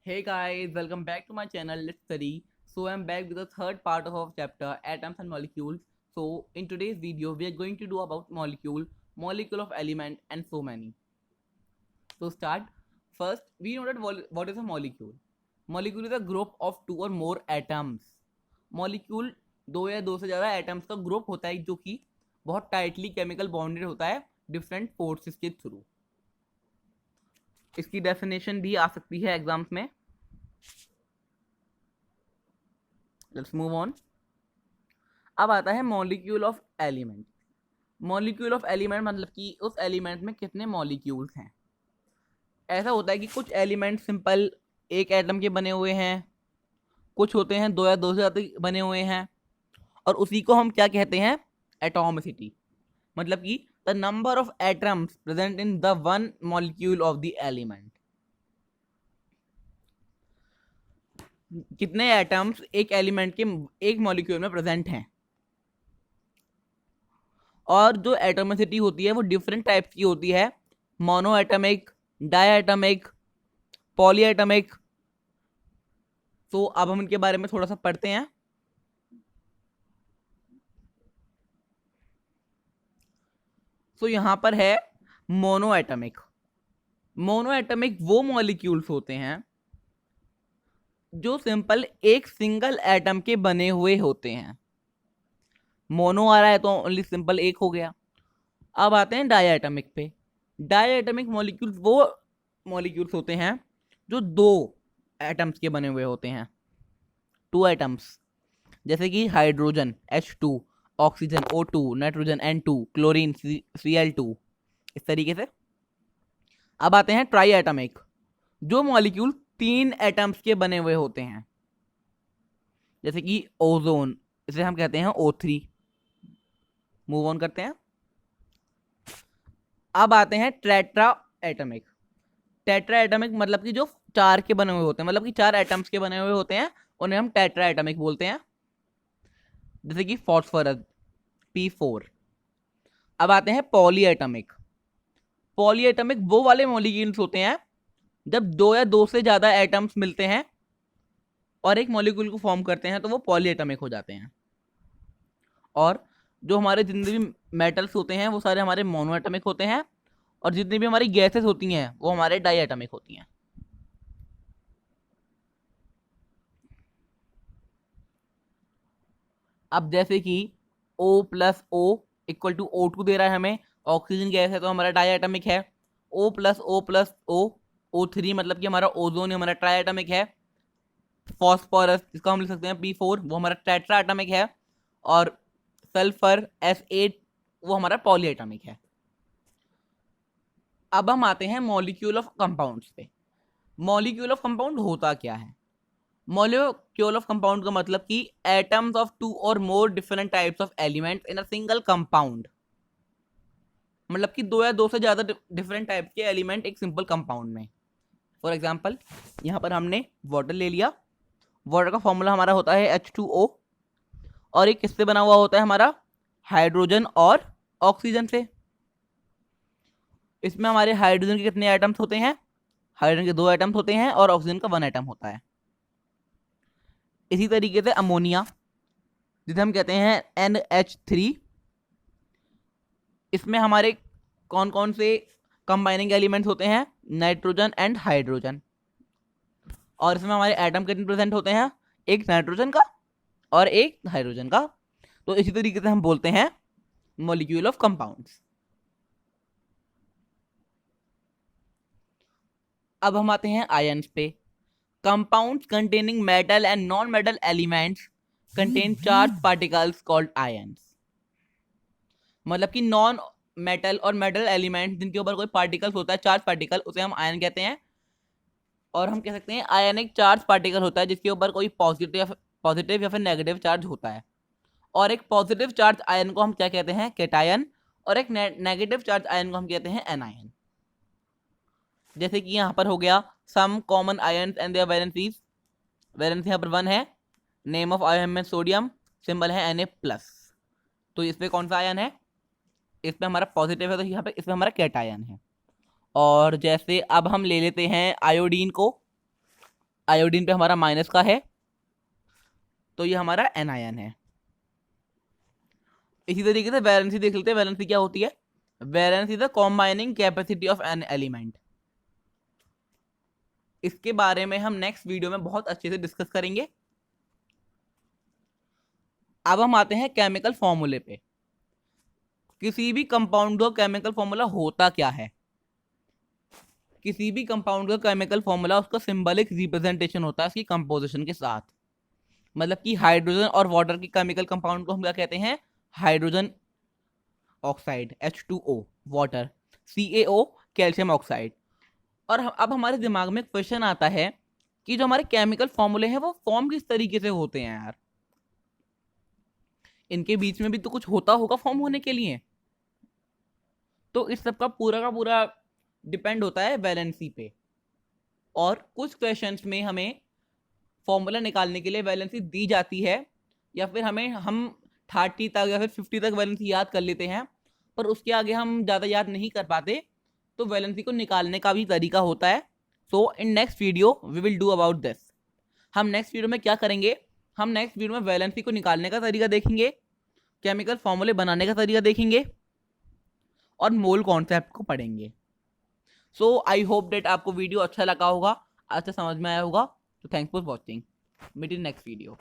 Hey guys, welcome back to my channel. Let's study. So I'm back with the third part of our chapter, atoms and molecules. So in today's video, we are going to do about molecule of element, and so many. So start. First, we know that what is a molecule. Molecule is a group of two or more atoms. Molecule दो या दो से ज़्यादा atoms का group होता है जो कि बहुत टाइटली केमिकल बॉन्डेड होता है डिफरेंट फोर्सेस के थ्रू. इसकी डेफिनेशन भी आ सकती है एग्जाम्स में. Let's move on. अब आता है molecule of element. Molecule of element मतलब कि उस एलिमेंट में कितने मॉलिक्यूल्स हैं. ऐसा होता है कि कुछ एलिमेंट सिंपल एक एटम के बने हुए हैं, कुछ होते हैं दो या दो से ज़्यादा बने हुए हैं, और उसी को हम क्या कहते हैं, एटॉमिसिटी. मतलब कि the number of atoms present in the one molecule of the element. कितने एटम्स एक एलिमेंट के एक मॉलिक्यूल में प्रेजेंट हैं. और जो एटॉमिसिटी होती है वो डिफरेंट टाइप्स की होती है. Monoatomic, diatomic, polyatomic. तो अब हम इनके बारे में थोड़ा सा पढ़ते हैं. तो यहां पर है मोनो एटमिक. मोनो एटमिक वो मॉलिक्यूल्स होते हैं जो सिंपल एक सिंगल एटम के बने हुए होते हैं. मोनो आ रहा है तो ओनली सिंपल एक हो गया. अब आते हैं डायएटमिक पे. डायएटमिक मॉलिक्यूल्स वो मॉलिक्यूल्स होते हैं जो दो एटम्स के बने हुए होते हैं, टू एटम्स. जैसे कि hydrogen H2, oxygen O2, nitrogen N2, chlorine Cl2, इस तरीके से. अब आते हैं ट्राई एटमिक, जो मॉलिक्यूल तीन एटम्स के बने हुए होते हैं. जैसे कि ओजोन, इसे हम कहते हैं O3. मूव ऑन करते हैं. अब आते हैं टेट्रा एटमिक. टेट्रा एटमिक मतलब कि जो चार के बने हुए होते हैं, मतलब कि चार एटम्स के बने हुए होते हैं, उन्हें हम टेट्रा एटमिक बोलते हैं. जैसे कि फॉस्फोरस P4. अब आते हैं पॉली एटमिक. पॉली एटमिक वो वाले मॉलिक्यूल्स होते हैं जब दो या दो से ज्यादा एटम्स मिलते हैं और एक मॉलिक्यूल को फॉर्म करते हैं तो वो पॉली एटमिक हो जाते हैं. और जो हमारे जितने भी मेटल्स होते हैं वो सारे हमारे मोनो एटमिक होते हैं, और जितनी भी हमारी गैसेस होती हैं वो हमारे डाई एटमिक होती हैं. अब जैसे कि O plus O equal to O2 दे रहा है हमें. ऑक्सीजन गैस है तो हमारा डाई एटमिक है. O प्लस O O3 मतलब कि हमारा ओजोन हमारा ट्राई एटमिक है. फॉस्फोरस इसका हम लिख सकते हैं P4, वो हमारा टेट्रा एटमिक है. और सल्फर S8 वो हमारा पॉली एटमिक है. अब हम आते हैं मॉलिक्यूल ऑफ कंपाउंड्स पे. मॉलिक्यूल ऑफ कंपाउंड होता क्या है. मॉलिक्यूल ऑफ कंपाउंड का मतलब कि एटम्स ऑफ टू और more different types of elements in a single compound. मतलब कि दो या दो से ज्यादा डिफरेंट टाइप के एलिमेंट एक सिंपल कंपाउंड में. फॉर एग्जांपल यहाँ पर हमने वाटर ले लिया. वाटर का फॉर्मूला हमारा होता है H2O, और एक किससे बना हुआ होता है हमारा, हाइड्रोजन और ऑक्सीजन से. इसमें हमारे हाइड्रोजन के कितने एटम्स होते हैं, हाइड्रोजन के दो एटम्स होते हैं और ऑक्सीजन का वन एटम होता है. इसी तरीके से अमोनिया जिसे हम कहते हैं NH3, इसमें हमारे कौन कौन से कंबाइनिंग एलिमेंट्स होते हैं, नाइट्रोजन एंड हाइड्रोजन. और इसमें हमारे एटम कितने प्रेजेंट होते हैं, एक नाइट्रोजन का और एक हाइड्रोजन का. तो इसी तरीके से हम बोलते हैं मॉलिक्यूल ऑफ कंपाउंड्स. अब हम आते हैं आयंस पे. Compounds containing metal and non metal elements contain charge particles called ions. मतलब कि नॉन मेटल और मेटल एलिमेंट जिनके ऊपर कोई पार्टिकल्स होता है, चार्ज पार्टिकल, उसे हम आयन कहते हैं. और हम कह सकते हैं आयनिक चार्ज पार्टिकल होता है जिसके ऊपर कोई पॉजिटिव या फिर नेगेटिव चार्ज होता है. और एक पॉजिटिव चार्ज आयन को हम क्या कहते हैं, कैटायन. और एक नेगेटिव चार्ज आयन को हम कहते हैं एनायन. जैसे कि यहाँ पर हो गया some common ions and their valencies. Valency यहाँ पर 1 है. नेम ऑफ आयन में सोडियम, सिंबल है Na+. तो इसमें कौन सा आयन है, इसमें हमारा पॉजिटिव है, तो यहाँ पे इसमें हमारा कैटायन है. और जैसे अब हम ले लेते हैं आयोडीन को. आयोडीन पे हमारा माइनस का है, तो ये हमारा एनायन है। इसी तरीके से वैलेंसी देख लेते हैं। वैलेंसी क्या होती है? Valency is the combining capacity of an element. इसके बारे में हम नेक्स्ट वीडियो में बहुत अच्छे से डिस्कस करेंगे। अब हम आते हैं केमिकल फॉर्मूले पे। किसी भी कंपाउंड का केमिकल फॉर्मूला होता क्या है? किसी भी कंपाउंड का केमिकल फॉर्मूला उसका सिंबलिक रिप्रेजेंटेशन होता है उसकी कंपोजिशन के साथ। मतलब कि हाइड्रोजन और वाटर की केमिकल कंपाउंड को हम क्या कहते हैं? Hydrogen oxide H2O water, CaO calcium oxide. और अब हमारे दिमाग में क्वेश्चन आता है कि जो हमारे केमिकल फॉर्मूले हैं वो फॉर्म किस तरीके से होते हैं यार? इनके बीच में भी तो कुछ होता होगा फॉर्म होने के लिए। तो इस सब का पूरा डिपेंड होता है वैलेंसी पे। और कुछ क्वेश्चंस में हमें फॉर्मूला निकालने के लिए वैलेंसी दी जाती है, या फिर हम 30 तक या फिर 50 तक वैलेंसी याद कर लेते हैं, पर उसके आगे हम ज़्यादा याद नहीं कर पाते। तो वैलेंसी को निकालने का भी तरीका होता है। So in next video we will do about this. हम नेक्स्ट वीडियो में क्या करेंगे? हम नेक्स्ट वीडियो में वैलेंसी को निकालने का तरीका देखेंगे, केमिकल फॉर्मूले बनाने का तरीका देखेंगे, और मोल कॉन्सेप्ट को पढ़ेंगे। सो आई होप डेट आपको वीडियो अच्छा लगा होगा, अच्छा समझ में आया होगा। तो thanks for watching. Meet in next video.